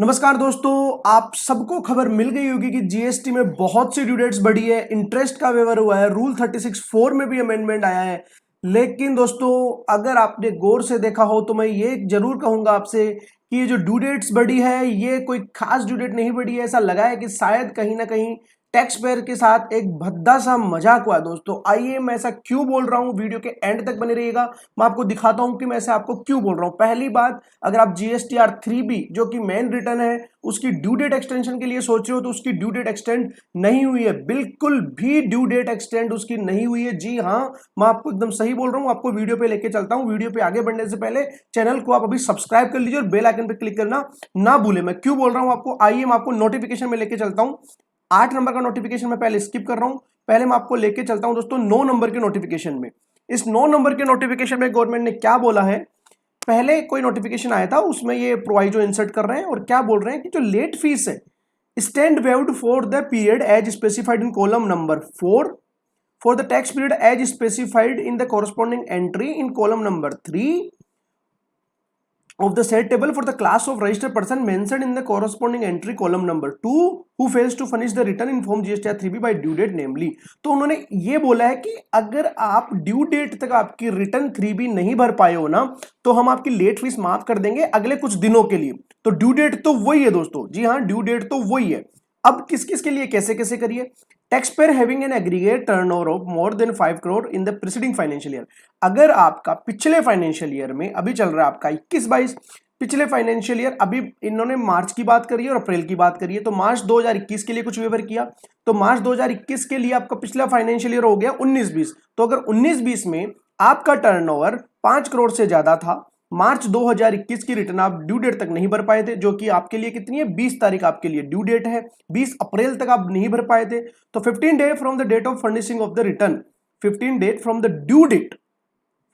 नमस्कार दोस्तों, आप सबको खबर मिल गई होगी कि जीएसटी में बहुत सी ड्यू डेट्स बढ़ी है, इंटरेस्ट का वेवर हुआ है, रूल 36(4) में भी अमेंडमेंट आया है। लेकिन दोस्तों, अगर आपने गौर से देखा हो तो मैं ये जरूर कहूंगा आपसे कि ये जो ड्यू डेट्स बढ़ी है ये कोई खास ड्यू डेट नहीं बढ़ी है। ऐसा लगा है कि शायद कहीं ना कहीं टैक्स पेयर के साथ एक भद्दा सा मजाक हुआ है। दोस्तों आइए, मैं ऐसा क्यों बोल रहा हूं, वीडियो के एंड तक बने रहिएगा। मैं आपको दिखाता हूं कि मैं ऐसे आपको क्यों बोल रहा हूं। पहली बात, अगर आप जीएसटीआर 3B जो कि मेन रिटर्न है उसकी ड्यू डेट एक्सटेंशन के लिए सोच रहे हो तो उसकी ड्यू डेट एक्सटेंड नहीं हुई है, बिल्कुल भी ड्यू डेट एक्सटेंड उसकी नहीं हुई है। जी हाँ, मैं आपको एकदम सही बोल रहा हूं। आपको वीडियो पे लेके चलता हूं। वीडियो पे आगे बढ़ने से पहले चैनल को आप अभी सब्सक्राइब कर लीजिए और बेल आइकन पे क्लिक करना ना भूले। मैं क्यों बोल रहा हूं आपको, आइए मैं आपको नोटिफिकेशन में लेके चलता हूं। 8 नंबर का नोटिफिकेशन मैं पहले स्किप कर रहा हूं, पहले मैं आपको लेके चलता हूं दोस्तों 9 नंबर के नोटिफिकेशन में। इस 9 नंबर के नोटिफिकेशन में गवर्नमेंट ने क्या बोला है, पहले कोई नोटिफिकेशन आया था उसमें ये प्रोवाइजो इंसर्ट कर रहे हैं और क्या बोल रहे हैं कि जो लेट फीस है stand waived for the period as specified in column number 4 for the tax period as specified in the corresponding entry in column number 3 of the said table for the class of registered person mentioned in the corresponding entry column number 2 who fails to furnish the return in form GSTR 3B by due date namely। तो उन्होंने ये बोला है कि अगर आप due date तक आपकी रिटर्न 3B नहीं भर पाए हो ना तो हम आपकी लेट फीस माफ कर देंगे अगले कुछ दिनों के लिए। तो ड्यू डेट तो वही है दोस्तों, जी हाँ, ड्यू डेट तो वही है। अब किस किस के लिए कैसे कैसे करिए। Tax payer having an aggregate turnover of more than 5 crore in the preceding financial year. अगर आपका पिछले फाइनेंशियल ईयर में, अभी चल रहा है आपका 21-22, पिछले फाइनेंशियल ईयर, अभी इन्होंने मार्च की बात करी है और अप्रैल की बात करी है, तो मार्च 2021 के लिए कुछ वेवर किया तो मार्च 2021 के लिए आपका पिछला फाइनेंशियल ईयर हो गया 19-20। तो अगर 19-20 में आपका टर्नओवर 5 करोड़ से ज्यादा था, मार्च 2021 की रिटर्न आप ड्यू डेट तक नहीं भर पाए थे, जो कि आपके लिए कितनी है, 20 तारीख आपके लिए ड्यू डेट है, 20 अप्रैल तक आप नहीं भर पाए थे, तो 15 day from the date of furnishing of the return, 15 date from the due date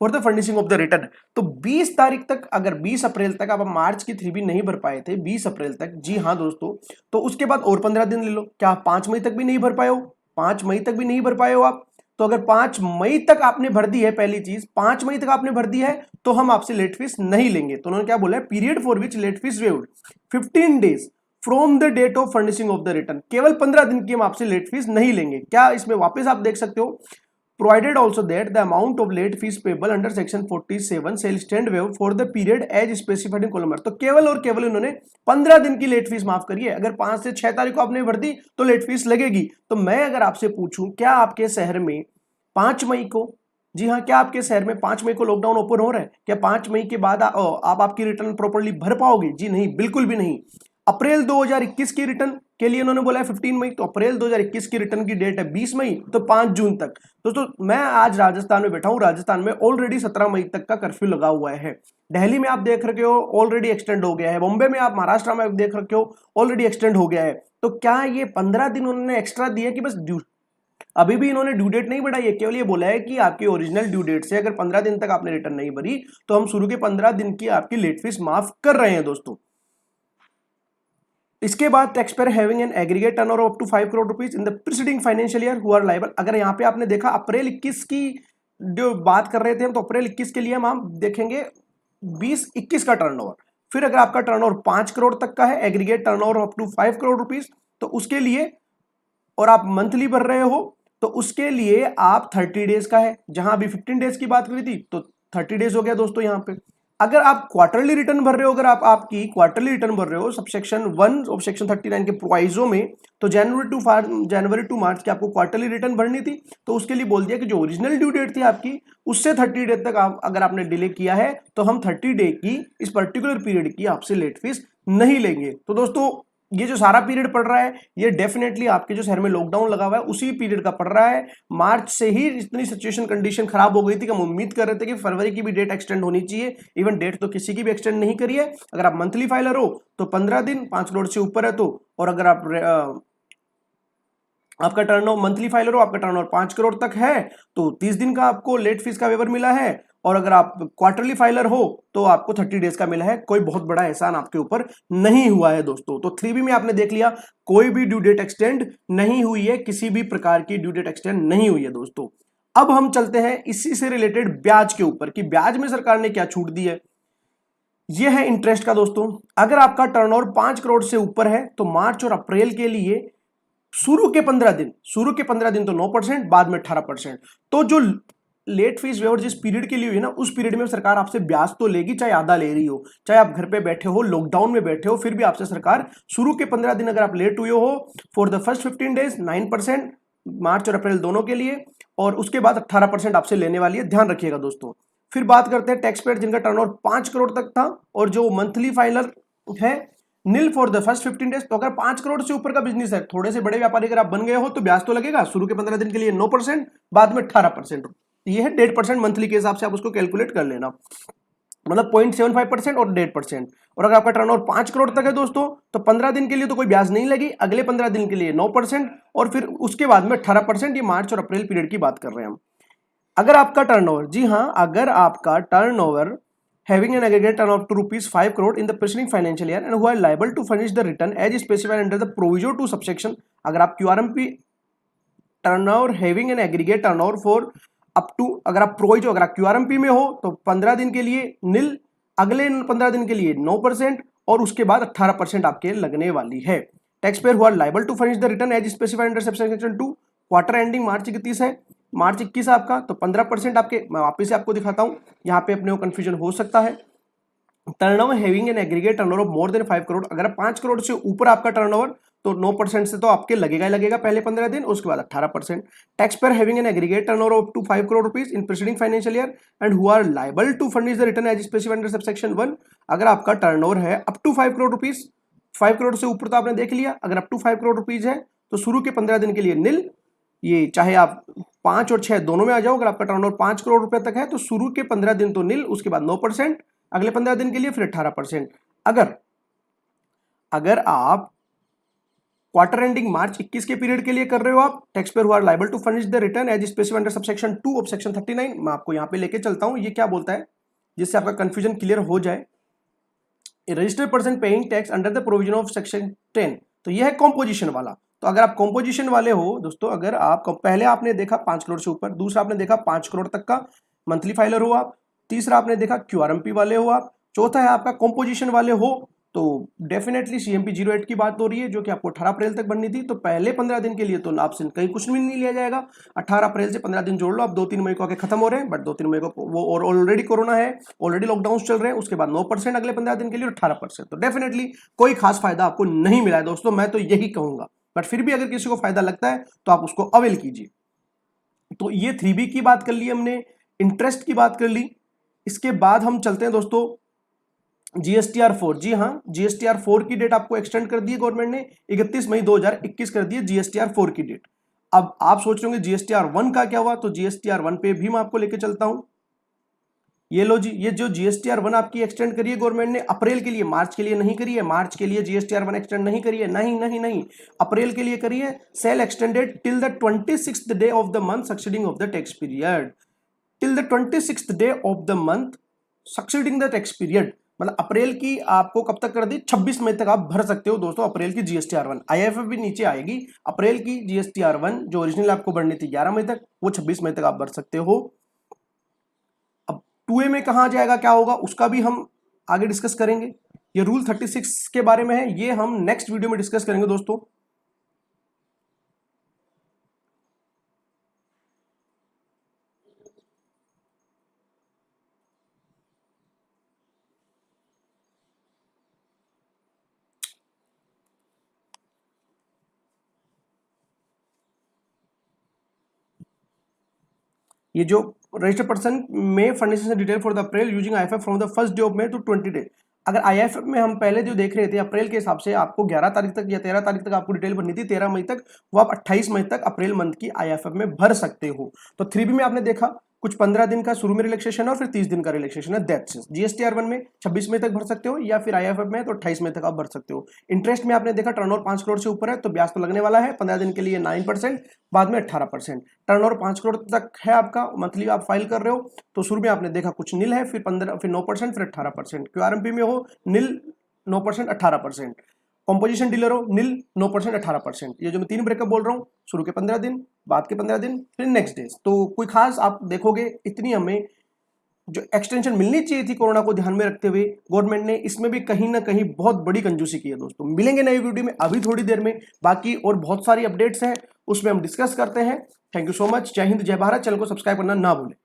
for the furnishing of the return. तो 20 तारीख तक, अगर 20 अप्रैल तक आप मार्च की 3B नहीं भर पाए थे 20 अप्रैल तक, जी हाँ दोस्तों, तो उसके बाद और 15 दिन ले लो। क्या आप 5 मई तक भी नहीं भर पाए हो? 5 मई तक भी नहीं भर पाए हो आप? तो अगर 5 मई तक आपने भर दी है, पहली चीज 5 मई तक आपने भर दी है तो हम आपसे लेट फीस नहीं लेंगे। तो उन्होंने क्या बोला है, period for which late fee waived 15 days from the date of furnishing of the return, केवल 15 दिन की हम आपसे लेट फीस नहीं लेंगे। क्या इसमें वापस आप देख सकते हो, provided also that the amount of late fees payable under section 47 shall stand waived for the period as specified in column। तो केवल और केवल इन्होंने 15 दिन की लेट फीस माफ करी है। अगर 5 से 6 तारीख को आपने भर दी तो लेट फीस लगेगी। तो मैं अगर आपसे पूछूं, क्या आपके शहर में 5 मई को, जी हाँ, क्या आपके शहर में 5 मई को लॉकडाउन ओपन हो रहा है? क्या 5 मई के बाद आप आपकी रिटर्न प्रॉपर्ली भर पाओगे? जी नहीं, बिल्कुल भी नहीं। अप्रैल 2021 की रिटर्न के लिए इन्होंने बोला है 15 मई, तो अप्रैल 2021 की रिटर्न की डेट है 20 मई, तो 5 जून तक। दोस्तों मैं आज राजस्थान में बैठा हूं, राजस्थान में ऑलरेडी 17 मई तक का कर्फ्यू लगा हुआ है। दिल्ली में आप देख रखे हो ऑलरेडी एक्सटेंड हो गया है, बॉम्बे में, आप महाराष्ट्र में आप देख रखे हो ऑलरेडी एक्सटेंड हो गया है। तो क्या ये 15 दिन उन्होंने एक्स्ट्रा दिया कि बस ड्यू, अभी भी इन्होंने ड्यू डेट नहीं बढ़ाई है, केवल ये बोला है कि आपकी ओरिजिनल ड्यू डेट से अगर 15 दिन तक आपने रिटर्न नहीं भरी तो हम शुरू के 15 दिन की आपकी लेट फीस माफ कर रहे हैं दोस्तों। इसके बाद tax payer having an aggregate turnover up to 5 crore rupees in the preceding financial year who are liable. अगर यहाँ पे आपने देखा अप्रैल 21 की जो बात कर रहे थे हम, तो अप्रैल 21 के लिए हम देखेंगे 20-21 का टर्नओवर। फिर अगर आपका टर्नओवर 5 करोड़ तक का है, aggregate turnover up to 5 crore rupees, तो उसके लिए, और आप मंथली भर रहे हो तो उसके लिए आप 30 डेज का है। जहां अभी 15 डेज की बात करी थी तो 30 डेज हो गया दोस्तों यहाँ पे। अगर आप क्वार्टरली रिटर्न भर रहे हो, अगर आप आपकी क्वार्टरली रिटर्न भर रहे हो सबसेक्शन 1 ऑफ सेक्शन 39 के प्रोवाइजो में, तो जनवरी टू मार्च की आपको क्वार्टरली रिटर्न भरनी थी, तो उसके लिए बोल दिया कि जो ओरिजिनल ड्यू डेट थी आपकी उससे 30 डे तक आप अगर आपने डिले किया है तो हम 30 डे की इस पर्टिकुलर पीरियड की आपसे लेट फीस नहीं लेंगे। तो दोस्तों ये जो सारा पीरियड पड़ रहा है ये डेफिनेटली आपके जो शहर में लॉकडाउन लगा हुआ है उसी पीरियड का पड़ रहा है। मार्च से ही इतनी सिचुएशन कंडीशन खराब हो गई थी कि हम उम्मीद कर रहे थे कि फरवरी की भी डेट एक्सटेंड होनी चाहिए। इवन डेट तो किसी की भी एक्सटेंड नहीं करी है। अगर आप मंथली फाइलर हो तो 15 दिन, 5 करोड़ से ऊपर है तो, और अगर आप आपका टर्नओवर मंथली फाइलर हो, आपका टर्नओवर 5 करोड़ तक है तो 30 दिन का आपको लेट फीस का वेवर मिला है, और अगर आप क्वार्टरली फाइलर हो तो आपको 30 डेज का मिला है। कोई बहुत बड़ा एहसान आपके ऊपर नहीं हुआ है दोस्तों। तो 3B में आपने देख लिया कोई भी ड्यू डेट एक्सटेंड नहीं हुई है, किसी भी प्रकार की ड्यू डेट एक्सटेंड नहीं हुई है दोस्तों। अब हम चलते हैं इसी से रिलेटेड ब्याज के ऊपर कि ब्याज में सरकार ने क्या छूट दी है। ये है इंटरेस्ट का दोस्तों। अगर आपका टर्नओवर 5 करोड़ से ऊपर है तो मार्च और अप्रैल के लिए शुरू के 15 दिन तो 9%, बाद में 18%। तो जो लेट फीस वेवर जिस पीरियड के लिए हुई है ना, उस पीरियड में सरकार आपसे ब्याज तो लेगी, चाहे आधा ले रही हो, चाहे आप घर पे बैठे हो, लॉकडाउन में बैठे हो, फिर भी आपसे सरकार शुरू के 15 दिन अगर आप लेट हुए हो फॉर द फर्स्ट 15 डेज 9%, मार्च और अप्रैल दोनों के लिए, और उसके बाद 18% आपसे लेने वाली है, ध्यान रखिएगा दोस्तों। फिर बात करते हैं टैक्स पेड जिनका टर्नओवर 5 करोड़ तक था और जो मंथली फाइलर है नील फॉर द फर्स्ट 15 डेज। तो अगर 5 करोड़ से ऊपर का बिजनेस है, थोड़े से बड़े व्यापारी अगर आप बन गए हो तो ब्याज तो लगेगा, शुरू के 15 दिन के लिए 9%, बाद में 18%। ये है 1.5% मंथली के हिसाब से आप उसको कैलकुलेट कर लेना, मतलब 0.75% और 1.5%। और अगर आपका टर्नओवर 5 करोड़ तक है दोस्तों तो 15 दिन के लिए तो कोई ब्याज नहीं लगी, अगले 15 दिन के लिए 9% और फिर उसके बाद में 18%। ये मार्च और अप्रैल पीरियड की बात कर रहे हैं हम। अगर आपका टर्नओवर, जी हाँ, अगर आपका turnover having an aggregate turnover to rupees 5 crore in the preceding financial year and who are liable to furnish the return as specified under the provision to subsection, अगर आप QRMP turnover having an aggregate turnover for up to, अगर आप proviso, अगर आप QRMP में हो तो 15 दिन के लिए नील, अगले 15 दिन के लिए 9% और उसके बाद 18% आपके लगने वाली है। Tax payer who are liable to furnish the return as specified under subsection 2, quarter ending March 31 है, मार्च 21 आपका, तो 15% आपके, मैं वापस से आपको दिखाता हूं, यहां पे अपने को कंफ्यूजन हो सकता है। Turnover having an aggregate turnover of more than 5 crore, अगर 5 करोड़ से ऊपर आपका टर्नओवर तो 9% से तो आपके लगेगा ही लगेगा पहले 15 दिन, उसके बाद 18%। Tax payer having an aggregate turnover of to 5 crore rupees in preceding financial year and who are liable to furnish the return as specified under subsection 1, अगर आपका टर्नओवर है up to 5 crore rupees, 5 crore से ऊपर तो आपने देख लिया, अगर अप टू 5 करोड़ रुपीज है तो शुरू के 15 दिन के लिए नील, ये चाहे आप 5 और 6 दोनों में आ जाओ, अगर आपका टर्नओवर 5 करोड़ रुपए तक है तो शुरू के 15 दिन तो नील, उसके बाद 9%, अगले 15 दिन के लिए फिर 18%। अगर आप क्वार्टर एंडिंग मार्च 21 के पीरियड के लिए कर रहे हो, आप tax payer who are liable to furnish the return as specified under subsection 2 of section 39, मैं आपको यहां पे लेके चलता हूं, ये क्या बोलता है जिससे आपका कंफ्यूजन क्लियर हो जाए। Registered person paying tax under the provision of section 10, तो ये है कॉम्पोजिशन वाला। तो अगर आप कॉम्पोजिशन वाले हो दोस्तों, अगर आप पहले आपने देखा 5 करोड़ से ऊपर, दूसरा आपने देखा 5 करोड़ तक का मंथली फाइलर हो आप, तीसरा आपने देखा QRMP वाले हो आप, चौथा है आपका कॉम्पोजिशन वाले हो, तो डेफिनेटली CMP 08 की बात हो रही है जो कि आपको 18 अप्रैल तक बननी थी, तो पहले 15 दिन के लिए तो आपसे कहीं कुछ भी नहीं लिया जाएगा। 18 अप्रैल से 15 दिन जोड़ लो, अब 2-3 मई को आके खत्म हो रहे हैं, बट 2-3 मई को वो और ऑलरेडी कोरोना है, ऑलरेडी लॉकडाउन चल रहे हैं, उसके बाद 9% अगले 15 दिन के लिए, 18%, तो डेफिनेटली कोई खास फायदा आपको नहीं मिला है दोस्तों, मैं तो यही कहूंगा। बट फिर भी अगर किसी को फायदा लगता है तो आप उसको अवेल कीजिए। तो ये 3B की बात कर ली हमने, इंटरेस्ट की बात कर ली। इसके बाद हम चलते हैं दोस्तों GSTR 4। जी हाँ, GSTR 4 की डेट आपको एक्सटेंड कर दी है गवर्नमेंट ने, 31 मई 2021 कर दी है GSTR 4 की डेट। अब आप सोच रहे होंगे GSTR 1 का क्या हुआ, तो GSTR 1 पे भी मैं आपको लेके चलता हूं। ये लो जी, ये जो GSTR 1 आपकी एक्सटेंड करी है गवर्नमेंट ने अप्रैल के लिए, मार्च के लिए नहीं करी है, मार्च के लिए GSTR 1 एक्सटेंड नहीं करी है, नहीं, अप्रैल के लिए करी है। Shall extended till the 26th day of the month succeeding of the tax period, till the 26th day of the month succeeding the tax period, मतलब अप्रैल की आपको कब तक कर दी, 26 मई तक आप भर सकते हो दोस्तों अप्रैल की GSTR 1। IIFF भी नीचे आएगी, अप्रैल की GSTR 1 जो ओरिजिनल आपको भरनी थी 11 मई तक, वो 26 मई तक आप भर सकते हो। अब 2A में कहां जाएगा, क्या होगा, उसका भी हम आगे डिस्कस करेंगे। ये रूल 36 के बारे में है, ये हम नेक्स्ट वीडियो में डिस्कस करेंगे दोस्तों। ये जो रजिस्टर्ड पर्सन में furnishing detail for the April using IIFF from the first day of May to 20 day. अगर IIFF में हम पहले जो देख रहे थे अप्रैल के हिसाब से आपको 11 तारीख तक या 13 तारीख तक आपको डिटेल भरनी थी, 13 मई तक, वो आप 28 मई तक अप्रैल मंथ की IIFF में भर सकते हो। तो 3B में आपने देखा कुछ 15 दिन का शुरू में रिलैक्सेशन है और फिर 30 दिन का रिलैक्सेशन है, दैट्स GSTR 1 में 26 मई तक भर सकते हो, या फिर IIFF में तो 28 मई तक आप भर सकते हो। इंटरेस्ट में आपने देखा टर्नओवर 5 करोड़ से ऊपर है तो ब्याज तो लगने वाला है, 15 दिन के लिए 9%, बाद में 18%। टर्नओवर 5 करोड़ तक है आपका, मंथली आप फाइल कर रहे हो तो शुरू में आपने देखा कुछ नील है, फिर 15, फिर 9%, फिर 18%। QRMP में हो नील 9%, 18%। कॉम्पोजिशन डीलर हो नील 9%, 18%। ये जो मैं 3 ब्रेकअप बोल रहा हूँ, शुरू के 15 दिन, बाद के 15 दिन, फिर नेक्स्ट डेज, तो कोई खास आप देखोगे इतनी हमें जो एक्सटेंशन मिलनी चाहिए थी कोरोना को ध्यान में रखते हुए गवर्नमेंट ने, इसमें भी कहीं ना कहीं बहुत बड़ी कंजूसी की है दोस्तों। मिलेंगे नई वीडियो में अभी थोड़ी देर में, बाकी और बहुत सारी अपडेट्स हैं उसमें हम डिस्कस करते हैं। थैंक यू सो मच, जय हिंद जय भारत। चैनल को सब्सक्राइब करना ना भूलें।